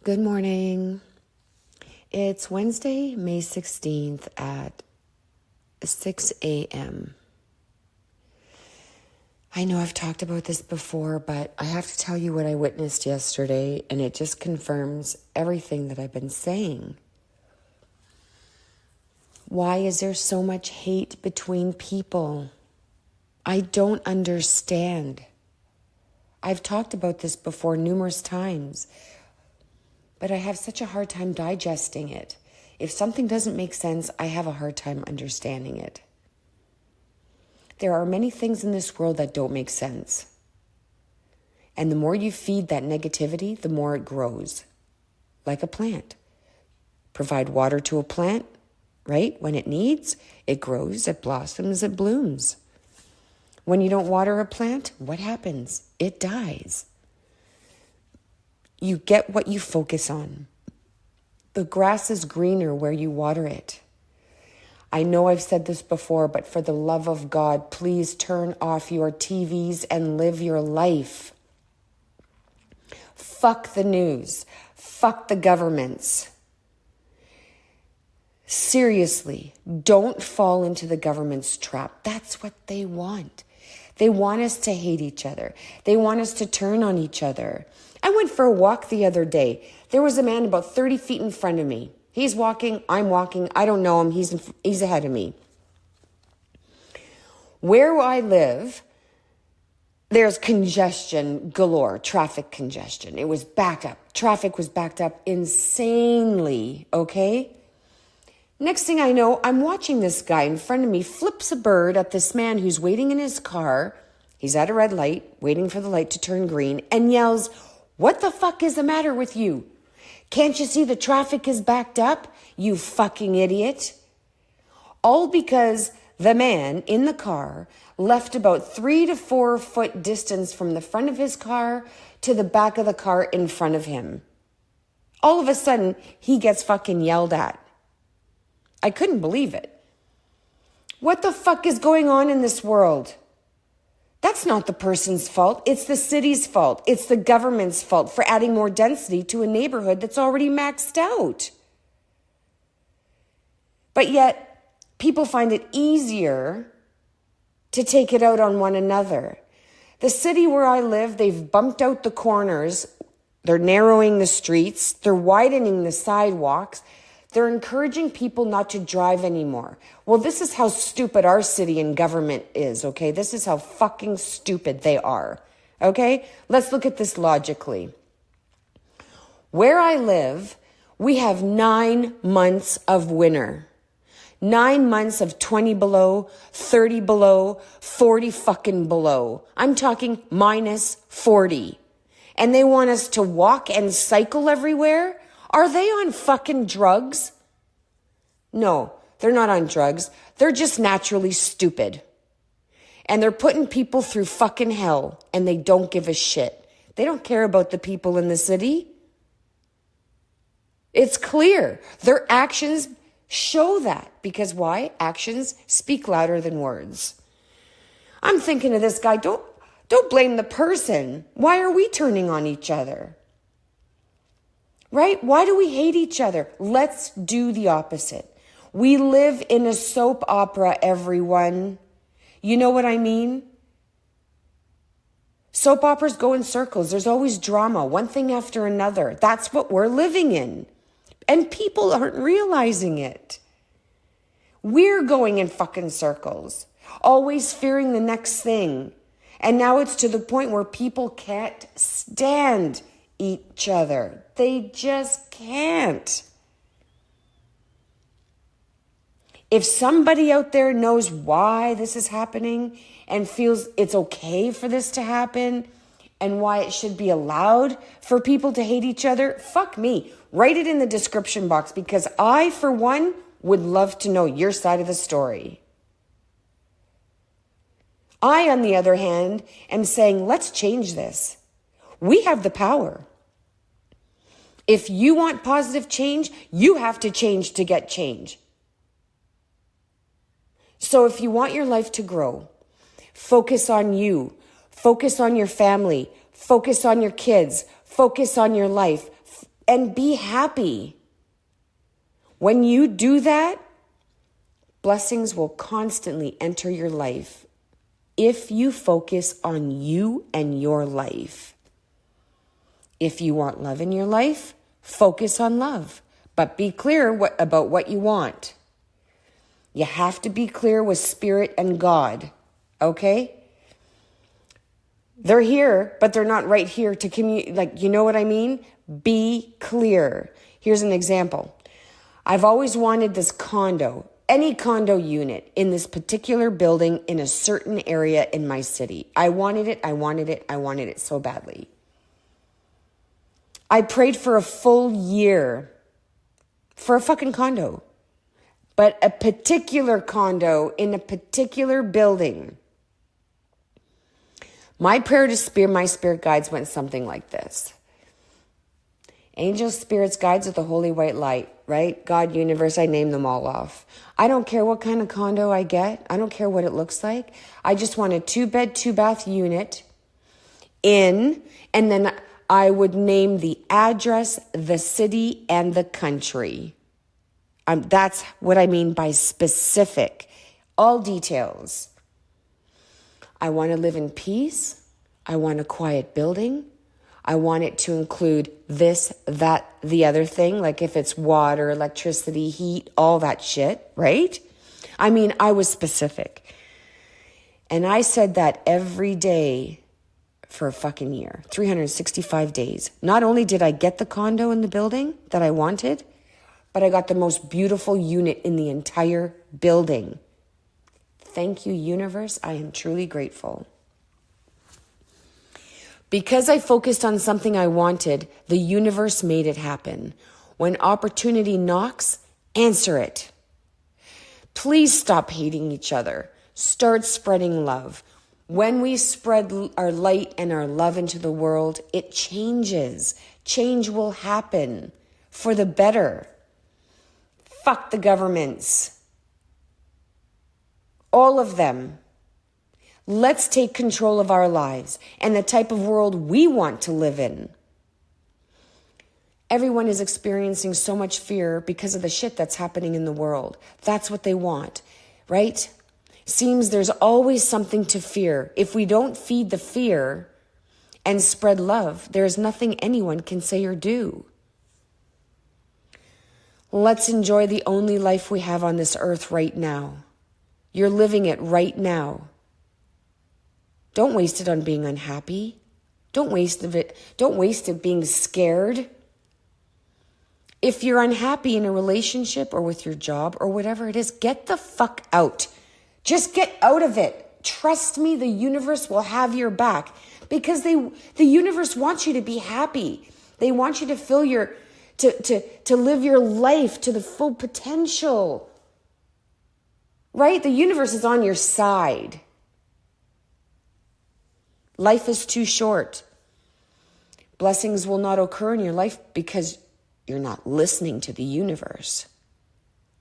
Good morning. It's Wednesday, May 16th at 6 a.m. I know I've talked about this before, but I have to tell you what I witnessed yesterday, and it just confirms everything that I've been saying. Why is there so much hate between people? I don't understand. I've talked about this before numerous times, but I have such a hard time digesting it. If something doesn't make sense, I have a hard time understanding it. There are many things in this world that don't make sense. And the more you feed that negativity, the more it grows. Like a plant. Provide water to a plant, right? When it needs, it grows, it blossoms, it blooms. When you don't water a plant, what happens? It dies. You get what you focus on. The grass is greener where you water it. I know I've said this before, but for the love of God, please turn off your TVs and live your life. Fuck the news. Fuck the governments. Seriously, don't fall into the government's trap. That's what they want. They want us to hate each other. They want us to turn on each other. I went for a walk the other day. There was a man about 30 feet in front of me. He's walking, I'm walking. I don't know him. He's ahead of me. Where I live, there's congestion galore, traffic congestion. It was backed up. Traffic was backed up insanely, okay? Next thing I know, I'm watching this guy in front of me flips a bird at this man who's waiting in his car. He's at a red light, waiting for the light to turn green, and yells, "What the fuck is the matter with you? Can't you see the traffic is backed up, you fucking idiot?" All because the man in the car left about 3 to 4 foot distance from the front of his car to the back of the car in front of him. All of a sudden, he gets fucking yelled at. I couldn't believe it. What the fuck is going on in this world? That's not the person's fault. It's the city's fault. It's the government's fault for adding more density to a neighborhood that's already maxed out. But yet, people find it easier to take it out on one another. The city where I live, they've bumped out the corners. They're narrowing the streets. They're widening the sidewalks. They're encouraging people not to drive anymore. Well, this is how stupid our city and government is, okay? This is how fucking stupid they are, okay? Let's look at this logically. Where I live, we have 9 months of winter. 9 months of 20 below, 30 below, 40 fucking below. I'm talking minus 40. And they want us to walk and cycle everywhere? Are they on fucking drugs? No, they're not on drugs. They're just naturally stupid. And they're putting people through fucking hell, and they don't give a shit. They don't care about the people in the city. It's clear. Their actions show that. Because why? Actions speak louder than words. I'm thinking of this guy, don't blame the person. Why are we turning on each other? Right? Why do we hate each other? Let's do the opposite. We live in a soap opera, everyone. You know what I mean? Soap operas go in circles. There's always drama, one thing after another. That's what we're living in. And people aren't realizing it. We're going in fucking circles, always fearing the next thing. And now it's to the point where people can't stand each other. They just can't. If somebody out there knows why this is happening and feels it's okay for this to happen and why it should be allowed for people to hate each other, fuck me. Write it in the description box because I, for one, would love to know your side of the story. I, on the other hand, am saying, let's change this. We have the power. If you want positive change, you have to change to get change. So if you want your life to grow, focus on you, focus on your family, focus on your kids, focus on your life, and be happy. When you do that, blessings will constantly enter your life if you focus on you and your life. If you want love in your life, focus on love, but be clear about what you want. You have to be clear with Spirit and God, okay? They're here, but they're not right here to communicate. Like, you know what I mean? Be clear. Here's an example. I've always wanted this condo, any condo unit in this particular building in a certain area in my city. I wanted it so badly. I prayed for a full year for a fucking condo, but a particular condo in a particular building. My prayer to my spirit guides went something like this. Angels, spirits, guides of the holy white light, right? God, universe, I name them all off. I don't care what kind of condo I get. I don't care what it looks like. I just want a 2-bed, 2-bath unit and then I would name the address, the city, and the country. That's what I mean by specific. All details. I want to live in peace. I want a quiet building. I want it to include this, that, the other thing. Like if it's water, electricity, heat, all that shit, right? I mean, I was specific. And I said that every day for a fucking year, 365 days. Not only did I get the condo in the building that I wanted, but I got the most beautiful unit in the entire building. Thank you, universe. I am truly grateful. Because I focused on something I wanted, the universe made it happen. When opportunity knocks, answer it. Please stop hating each other. Start spreading love. When we spread our light and our love into the world, it changes. Change will happen for the better. Fuck the governments. All of them. Let's take control of our lives and the type of world we want to live in. Everyone is experiencing so much fear because of the shit that's happening in the world. That's what they want, right? Seems there's always something to fear. If we don't feed the fear and spread love, there's nothing anyone can say or do. Let's enjoy the only life we have on this earth right now. You're living it right now. Don't waste it on being unhappy. Don't waste it being scared. If you're unhappy in a relationship or with your job or whatever it is, get the fuck out. Just get out of it. Trust me, the universe will have your back because the universe wants you to be happy. They want you to feel to live your life to the full potential. Right? The universe is on your side. Life is too short. Blessings will not occur in your life because you're not listening to the universe.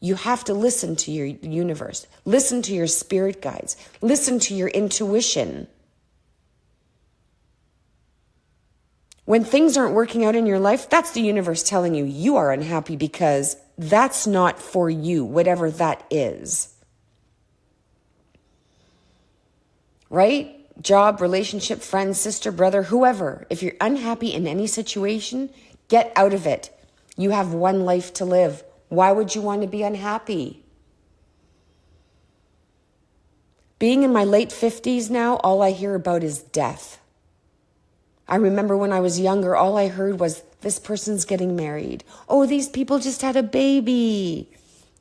You have to listen to your universe. Listen to your spirit guides. Listen to your intuition. When things aren't working out in your life, that's the universe telling you you are unhappy because that's not for you, whatever that is. Right? Job, relationship, friend, sister, brother, whoever. If you're unhappy in any situation, get out of it. You have one life to live. Why would you want to be unhappy? Being in my late 50s now, all I hear about is death. I remember when I was younger, all I heard was, this person's getting married. Oh, these people just had a baby.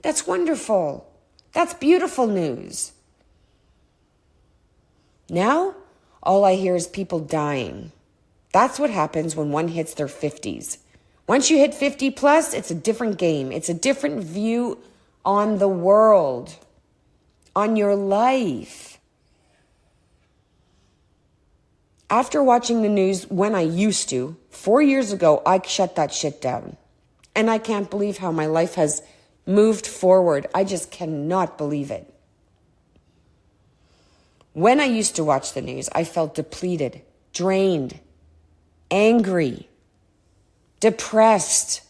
That's wonderful. That's beautiful news. Now, all I hear is people dying. That's what happens when one hits their 50s. Once you hit 50 plus, it's a different game. It's a different view on the world, on your life. After watching the news when I used to, 4 years ago, I shut that shit down. And I can't believe how my life has moved forward. I just cannot believe it. When I used to watch the news, I felt depleted, drained, angry. depressed,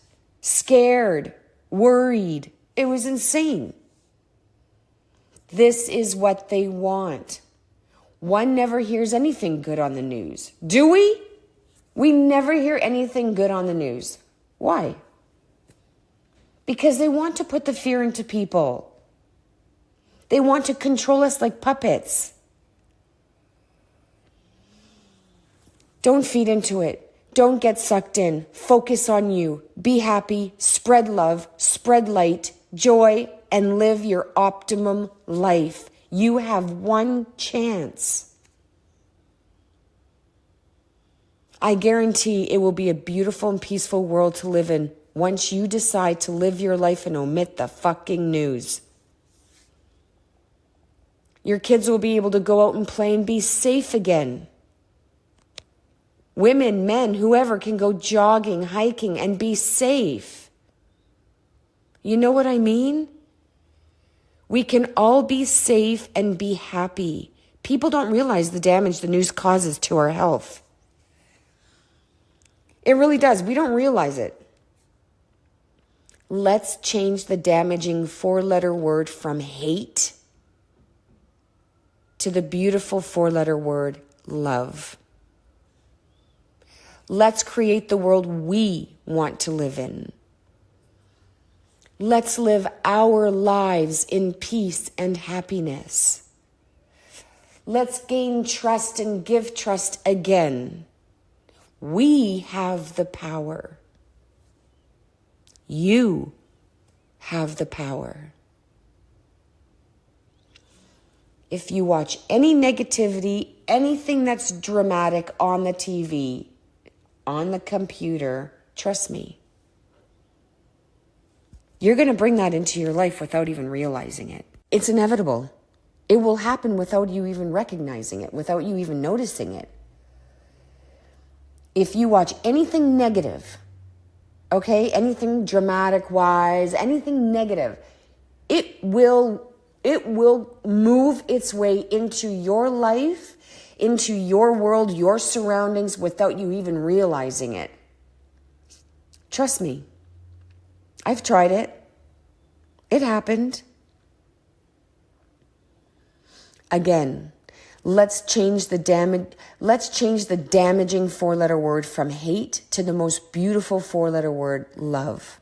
scared, worried. It was insane. This is what they want. One never hears anything good on the news. Do we? We never hear anything good on the news. Why? Because they want to put the fear into people. They want to control us like puppets. Don't feed into it. Don't get sucked in. Focus on you. Be happy. Spread love. Spread light, joy, and live your optimum life. You have one chance. I guarantee it will be a beautiful and peaceful world to live in once you decide to live your life and omit the fucking news. Your kids will be able to go out and play and be safe again. Women, men, whoever can go jogging, hiking, and be safe. You know what I mean? We can all be safe and be happy. People don't realize the damage the news causes to our health. It really does. We don't realize it. Let's change the damaging 4-letter word from hate to the beautiful 4-letter word love. Let's create the world we want to live in. Let's live our lives in peace and happiness. Let's gain trust and give trust again. We have the power. You have the power. If you watch any negativity, anything that's dramatic on the TV, on the computer, trust me, you're going to bring that into your life without even realizing it. It's inevitable. It will happen without you even recognizing it, without you even noticing it. If you watch anything negative, okay, anything dramatic-wise, anything negative, it will move its way into your life, into your world, your surroundings, without you even realizing it. Trust me. I've tried it. It happened. Again, let's change the damaging 4-letter word from hate to the most beautiful 4-letter word, love.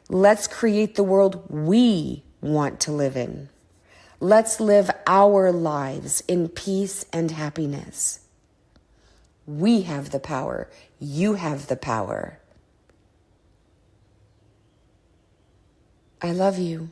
Let's create the world we want to live in. Let's live our lives in peace and happiness. We have the power. You have the power. I love you.